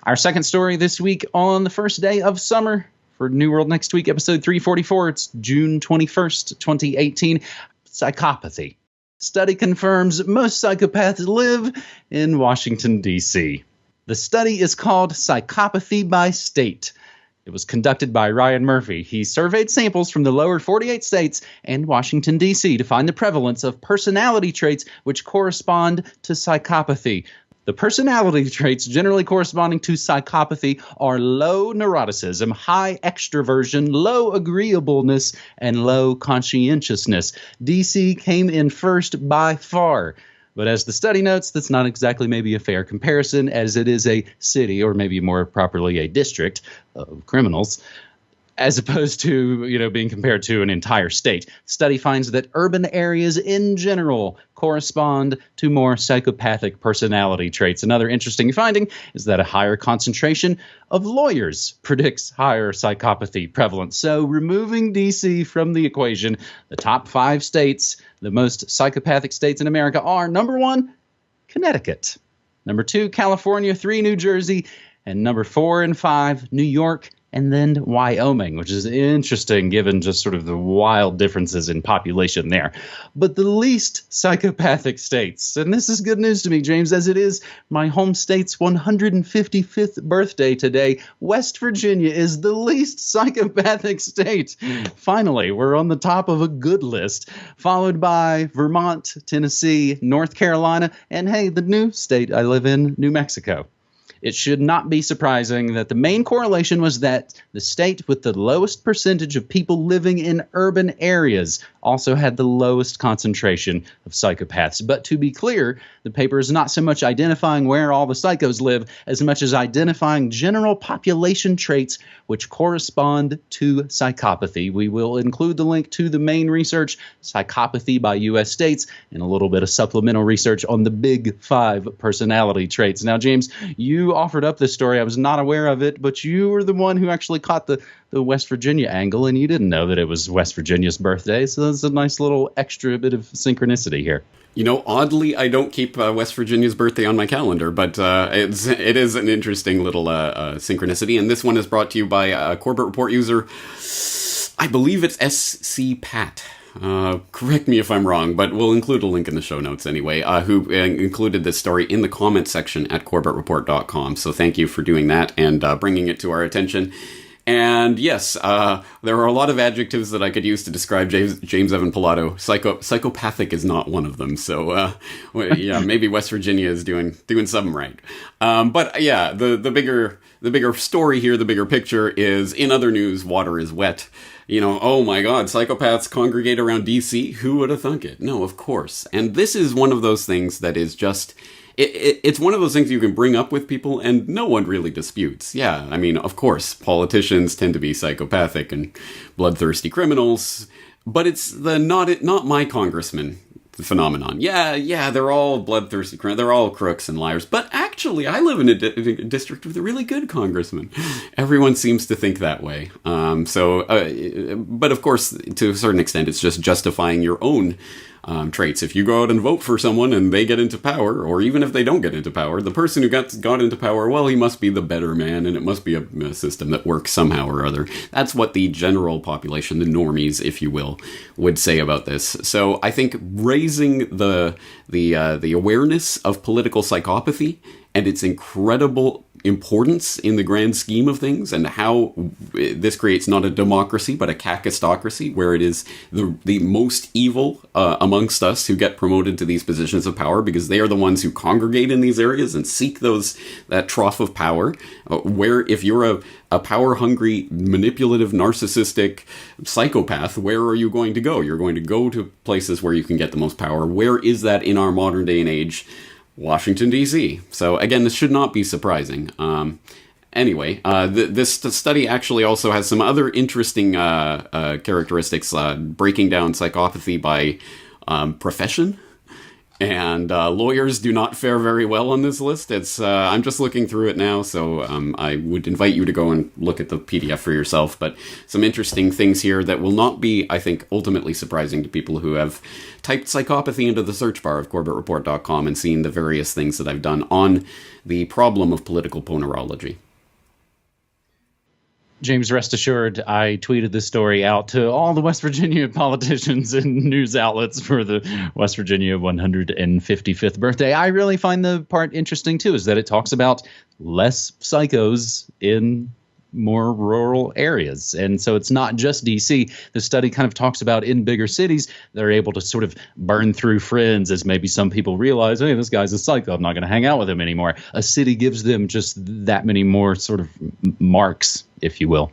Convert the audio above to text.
Our second story this week on the first day of summer for New World Next Week, episode 344. It's June 21st, 2018. Psychopathy. Study confirms most psychopaths live in Washington, D.C. The study is called Psychopathy by State. It was conducted by Ryan Murphy. He surveyed samples from the lower 48 states and Washington, D.C. to find the prevalence of personality traits which correspond to psychopathy. The personality traits generally corresponding to psychopathy are low neuroticism, high extroversion, low agreeableness, and low conscientiousness. D.C. came in first by far. But as the study notes, that's not exactly maybe a fair comparison, as it is a city, or maybe more properly a district of criminals, as opposed to, being compared to an entire state. The study finds that urban areas in general correspond to more psychopathic personality traits. Another interesting finding is that a higher concentration of lawyers predicts higher psychopathy prevalence. So removing D.C. from the equation, the top 5 states, the most psychopathic states in America are, number 1, Connecticut, number 2, California, 3, New Jersey, and number 4 and 5, New York, and then Wyoming, which is interesting given just sort of the wild differences in population there. But the least psychopathic states, and this is good news to me, James, as it is my home state's 155th birthday today, West Virginia is the least psychopathic state. Finally, we're on the top of a good list, followed by Vermont, Tennessee, North Carolina, and hey, the new state I live in, New Mexico. It should not be surprising that the main correlation was that the state with the lowest percentage of people living in urban areas also had the lowest concentration of psychopaths. But to be clear, the paper is not so much identifying where all the psychos live as much as identifying general population traits which correspond to psychopathy. We will include the link to the main research, Psychopathy by U.S. states, and a little bit of supplemental research on the big 5 personality traits. Now, James, you offered up this story. I was not aware of it, but you were the one who actually caught the West Virginia angle, and you didn't know that it was West Virginia's birthday, so that's a nice little extra bit of synchronicity here. Oddly, I don't keep West Virginia's birthday on my calendar, but it is an interesting little synchronicity, and this one is brought to you by a Corbett Report user. I believe it's spat. Correct me if I'm wrong, but we'll include a link in the show notes anyway, who included this story in the comments section at corbettreport.com. So thank you for doing that and bringing it to our attention. And yes, there are a lot of adjectives that I could use to describe James Evan Pilato. Psychopathic is not one of them. So yeah, maybe West Virginia is doing something right. But yeah, the bigger story here, the bigger picture is, in other news, water is wet. Oh my God, psychopaths congregate around D.C. Who would have thunk it? No, of course. And this is one of those things that is just... It's one of those things you can bring up with people and no one really disputes. Yeah, I mean, of course, politicians tend to be psychopathic and bloodthirsty criminals, but it's the not my congressman phenomenon. Yeah, they're all bloodthirsty criminals, they're all crooks and liars, but actually, I live in a district with a really good congressman. Everyone seems to think that way. But of course, to a certain extent, it's just justifying your own traits. If you go out and vote for someone and they get into power, or even if they don't get into power, the person who got into power, well, he must be the better man, and it must be a system that works somehow or other. That's what the general population, the normies, if you will, would say about this. So I think raising the awareness of political psychopathy and its incredible importance in the grand scheme of things, and how this creates not a democracy but a kakistocracy, where it is the most evil amongst us who get promoted to these positions of power, because they are the ones who congregate in these areas and seek that trough of power, where if you're a power-hungry, manipulative, narcissistic psychopath, where are you going to go? You're going to go to places where you can get the most power. Where is that in our modern day and age? Washington, D.C. So again, this should not be surprising. Anyway, this study actually also has some other interesting characteristics, breaking down psychopathy by profession. And lawyers do not fare very well on this list. It's I'm just looking through it now, so I would invite you to go and look at the PDF for yourself. But some interesting things here that will not be, I think, ultimately surprising to people who have typed psychopathy into the search bar of CorbettReport.com and seen the various things that I've done on the problem of political ponerology. James, rest assured, I tweeted this story out to all the West Virginia politicians and news outlets for the West Virginia 155th birthday. I really find the part interesting, too, is that it talks about less psychos in more rural areas. And so it's not just D.C. The study kind of talks about in bigger cities, they're able to sort of burn through friends as maybe some people realize, hey, this guy's a psycho. I'm not going to hang out with him anymore. A city gives them just that many more sort of marks, if you will.